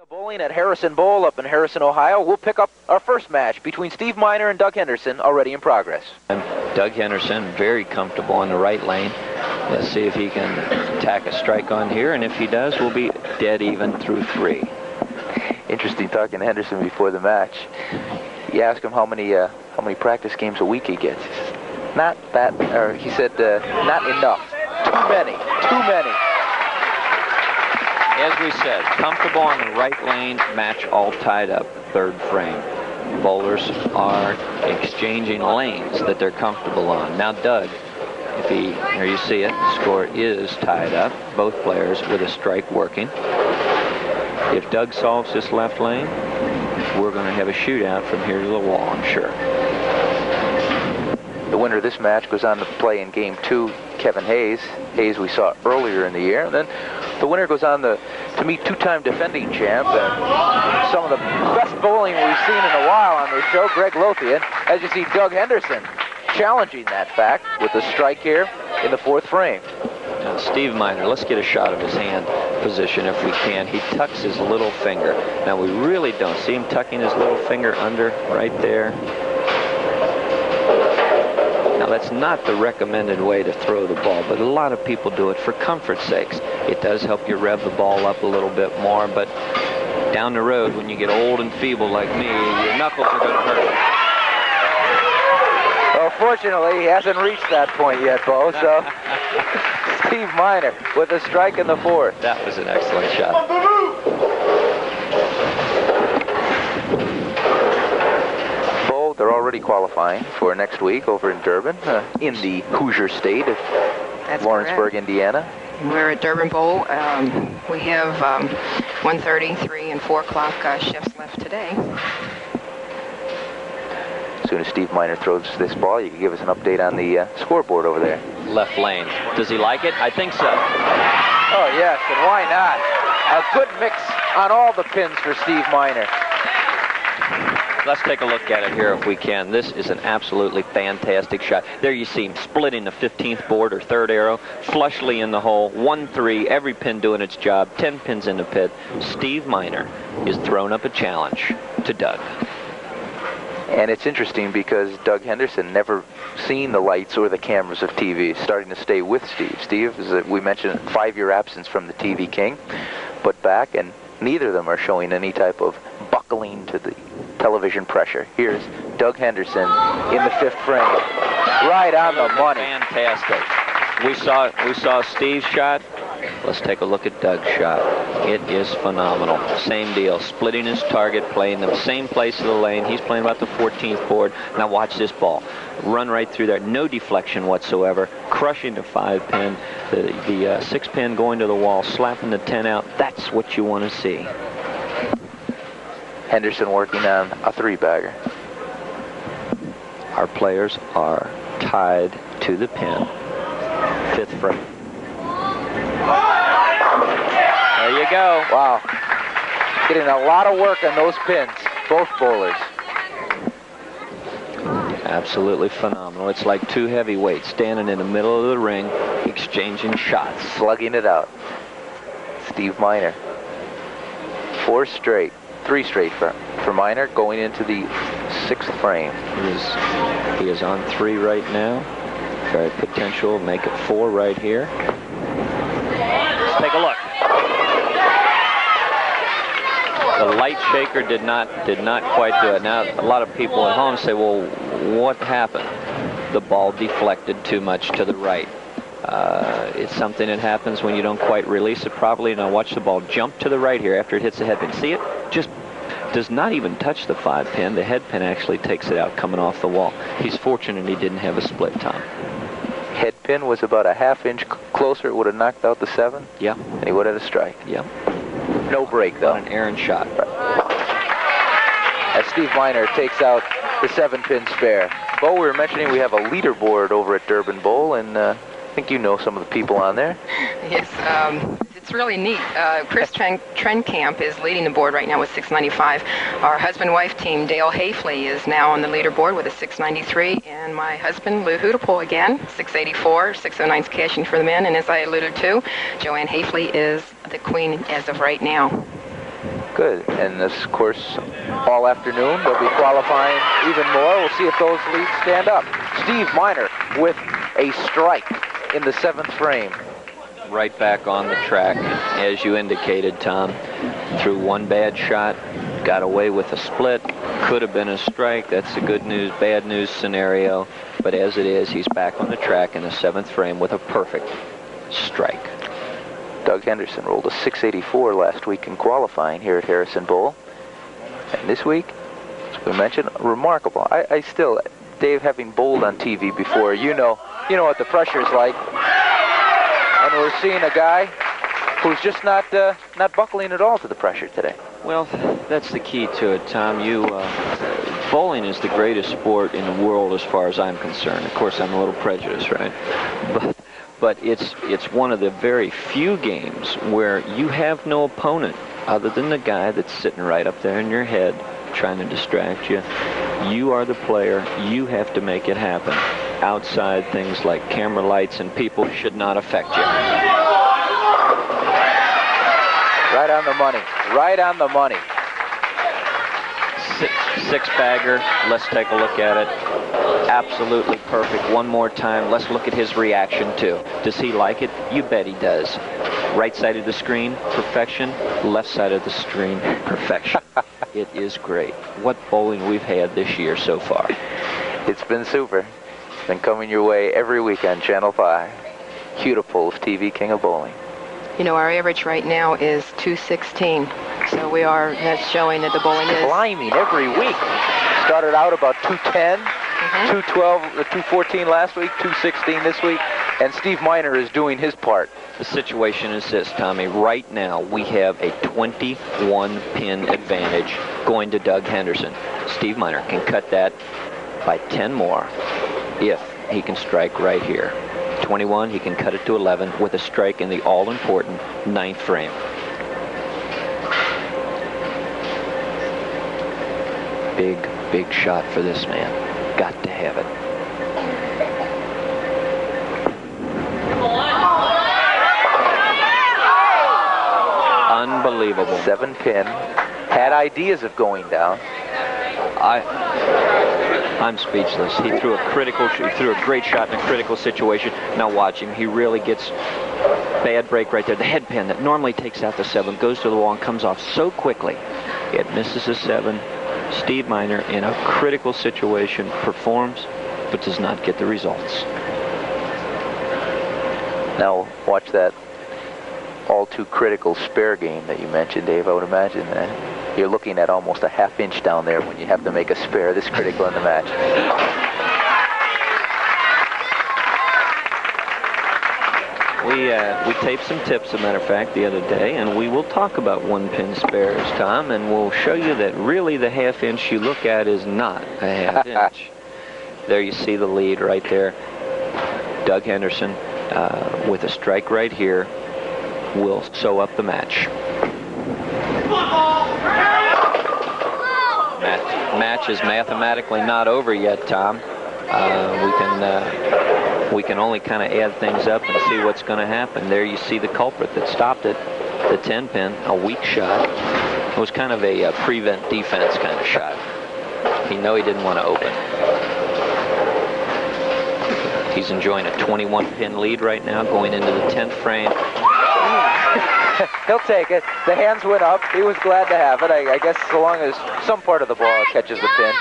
Bowling at Harrison Bowl up in Harrison, Ohio. We'll pick up our first match between Steve Miner and Doug Henderson, already in progress. And Doug Henderson very comfortable in the right lane. Let's see if he can tack a strike on here, and if he does, we'll be dead even through 3. Interesting talking to Henderson before the match. You ask him how many practice games a week he gets. He says, not that, or he said, not enough. Too many. As we said, comfortable in the right lane, match all tied up, 3rd frame. Bowlers are exchanging lanes that they're comfortable on. Now Doug, if he, here you see it, the score is tied up, both players with a strike working. If Doug solves this left lane, we're going to have a shootout from here to the wall, I'm sure. The winner of this match goes on to play in Game 2, Kevin Hayes. Hayes we saw earlier in the year. And then the winner goes on to meet 2-time defending champ and some of the best bowling we've seen in a while on this show, Greg Lothian. As you see, Doug Henderson challenging that fact with the strike here in the 4th frame. Now, Steve Miner, let's get a shot of his hand position if we can. He tucks his little finger. Now, we really don't see him tucking his little finger under right there. Now, that's not the recommended way to throw the ball, but a lot of people do it for comfort's sakes. It does help you rev the ball up a little bit more, but down the road, when you get old and feeble like me, your knuckles are going to hurt. Well, fortunately, he hasn't reached that point yet, Bo, so Steve Miner with a strike in the 4th. That was an excellent shot. Bo, they're already qualifying for next week over in Durban, in the Hoosier state of Lawrenceburg, correct. Indiana. We're at Durban Bowl. We have 1:30, 3, and 4 o'clock shifts left today. As soon as Steve Miner throws this ball, you can give us an update on the scoreboard over there. Left lane. Does he like it? I think so. Oh, yes, and why not? A good mix on all the pins for Steve Miner. Let's take a look at it here if we can. This is an absolutely fantastic shot. There you see him splitting the 15th board or 3rd arrow, flushly in the hole, 1-3, every pin doing its job, 10 pins in the pit. Steve Miner is throwing up a challenge to Doug. And it's interesting because Doug Henderson never seen the lights or the cameras of TV, starting to stay with Steve. Steve, as we mentioned, 5-year absence from the TV King, but back, and neither of them are showing any type of buckling to the television pressure. Here's Doug Henderson in the 5th frame, right on the money. Fantastic. We saw Steve's shot. Let's take a look at Doug's shot. It is phenomenal. Same deal, splitting his target, playing the same place of the lane. He's playing about the 14th board. Now watch this ball. Run right through there, no deflection whatsoever, crushing the 5-pin, the 6-pin going to the wall, slapping the 10 out. That's what you want to see. Henderson working on a 3-bagger. Our players are tied to the pin. 5th frame. There you go. Wow. Getting a lot of work on those pins, both bowlers. Absolutely phenomenal. It's like 2 heavyweights standing in the middle of the ring, exchanging shots. Slugging it out. Steve Miner. 3 straight for Miner, going into the 6th frame. He is on 3 right now. Very potential, make it 4 right here. Let's take a look. The light shaker did not quite do it. Now, a lot of people at home say, well, what happened? The ball deflected too much to the right. It's something that happens when you don't quite release it properly. Now watch the ball jump to the right here after it hits the head pin. See it? Just does not even touch the 5-pin. The head pin actually takes it out coming off the wall. He's fortunate he didn't have a split time. Head pin was about a ½ inch closer. It would have knocked out the 7. Yeah. And he would have had a strike. Yeah. No break, though. An errant shot. As Steve Miner takes out the 7-pin spare. Bo, we were mentioning we have a leaderboard over at Durban Bowl, and I think you know some of the people on there. Yes, it's really neat. Chris Trenkamp is leading the board right now with 695. Our husband-wife team, Dale Hafley, is now on the leaderboard with a 693. And my husband, Lou Hudepohl, again, 684. 609's cashing for the men. And as I alluded to, Joanne Hafley is the queen as of right now. Good. And this, of course, all afternoon, they'll be qualifying even more. We'll see if those leads stand up. Steve Miner with a strike in the 7th frame. Right back on the track, as you indicated, Tom. Threw one bad shot, got away with a split. Could have been a strike. That's a good news, bad news scenario. But as it is, he's back on the track in the 7th frame with a perfect strike. Doug Henderson rolled a 684 last week in qualifying here at Harrison Bowl. And this week, as we mentioned, remarkable. I still, Dave, having bowled on TV before, you know what the pressure's like. And we're seeing a guy who's just not buckling at all to the pressure today. Well, that's the key to it, Tom. Bowling is the greatest sport in the world as far as I'm concerned. Of course, I'm a little prejudiced, right? But it's one of the very few games where you have no opponent other than the guy that's sitting right up there in your head trying to distract you. You are the player. You have to make it happen. Outside things like camera lights and people should not affect you. Right on the money. Right on the money. Six bagger. Let's take a look at it. Absolutely perfect. One more time. Let's look at his reaction too. Does he like it? You bet he does. Right side of the screen, perfection. Left side of the screen, perfection. It is great. What bowling we've had this year so far. It's been super. It's been coming your way every week on Channel 5. Hudepohl TV King of Bowling. You know, our average right now is 216. So that's showing that the bowling is climbing every week. Started out about 210, 212, 214 last week, 216 this week, and Steve Miner is doing his part. The situation is this, Tommy. Right now, we have a 21-pin advantage going to Doug Henderson. Steve Miner can cut that by 10 more if he can strike right here. 21, he can cut it to 11 with a strike in the all-important 9th frame. Big shot for this man. Got to have it. Unbelievable. 7-pin. Had ideas of going down. I'm speechless. He threw a great shot in a critical situation. Now watch him. He really gets bad break right there. The head pin that normally takes out the 7 goes to the wall and comes off so quickly. It misses a 7. Steve Miner, in a critical situation, performs but does not get the results. Now watch that all too critical spare game that you mentioned, Dave. I would imagine that you're looking at almost a ½ inch down there when you have to make a spare this critical in the match. We taped some tips, as a matter of fact, the other day, and we will talk about 1-pin spares, Tom, and we'll show you that really the ½ inch you look at is not a ½ inch. There you see the lead right there. Doug Henderson with a strike right here will sew up the match. Match is mathematically not over yet, Tom. We can only kind of add things up and see what's going to happen. There you see the culprit that stopped it, the 10-pin, a weak shot. It was kind of a prevent defense kind of shot. He didn't want to open. He's enjoying a 21-pin lead right now, going into the 10th frame. He'll take it. The hands went up. He was glad to have it. I guess so long as some part of the ball catches the pin.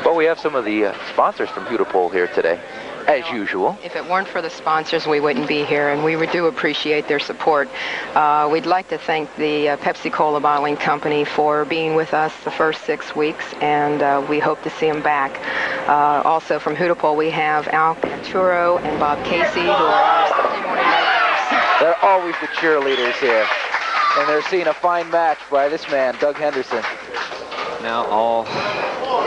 But we have some of the sponsors from Hudepohl here today, as usual. If it weren't for the sponsors, we wouldn't be here, and we do appreciate their support. We'd like to thank the Pepsi-Cola Bottling Company for being with us the first 6 weeks, and we hope to see them back. Also from Hudepohl, we have Al Canturo and Bob Casey, who are our Sunday morning regulars. They're always the cheerleaders here, and they're seeing a fine match by this man, Doug Henderson. Now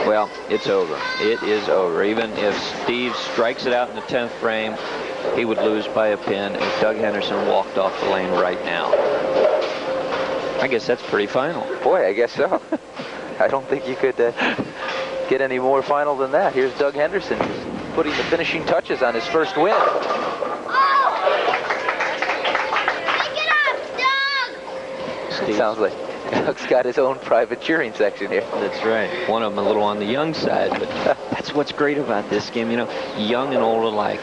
well, it's over. It is over. Even if Steve strikes it out in the 10th frame, he would lose by a pin if Doug Henderson walked off the lane right now. I guess that's pretty final. Boy, I guess so. I don't think you could get any more final than that. Here's Doug Henderson putting the finishing touches on his first win. Steve. Sounds like Doug's got his own private cheering section here. That's right. One of them a little on the young side, but that's what's great about this game. You know, young and old alike.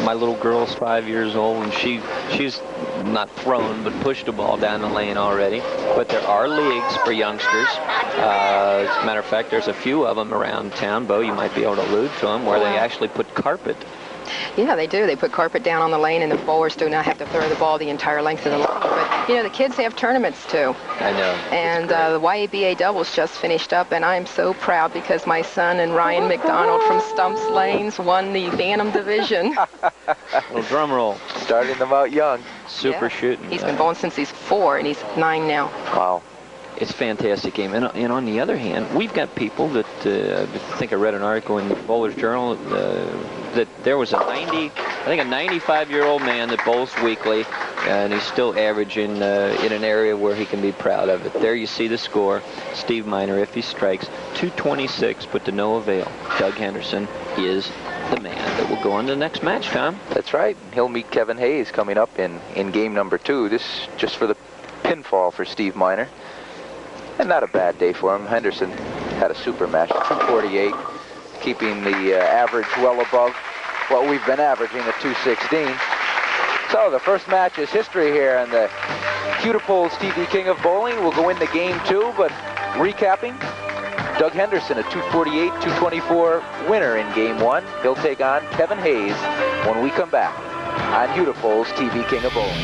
My little girl's 5 years old, and she's not thrown, but pushed a ball down the lane already. But there are leagues for youngsters. As a matter of fact, there's a few of them around town. Bo, you might be able to allude to them, where they actually put carpet. Yeah, they do. They put carpet down on the lane, and the bowlers do not have to throw the ball the entire length of the lane. But, you know, the kids have tournaments, too. I know. And the YABA doubles just finished up, and I'm so proud because my son and Ryan McDonald from Stumps Lanes won the Bantam Division. Little drum roll. Starting them out young. Super shooting. He's been bowling since he's 4, and he's 9 now. Wow. It's a fantastic game. And on the other hand, we've got people that, I think I read an article in the Bowler's Journal, that there was a 95-year-old man that bowls weekly, and he's still averaging in an area where he can be proud of it. There you see the score. Steve Miner, if he strikes, 226, but to no avail. Doug Henderson is the man that will go on to the next match, Tom. That's right. He'll meet Kevin Hayes coming up in game number 2. This just for the pinfall for Steve Miner. And not a bad day for him. Henderson had a super match, 248, keeping the average well above what we've been averaging at 216. So the first match is history here, and the Hudepohl's TV King of Bowling will go into game 2, but recapping, Doug Henderson, a 248, 224 winner in game 1. He'll take on Kevin Hayes when we come back on Hudepohl's TV King of Bowling.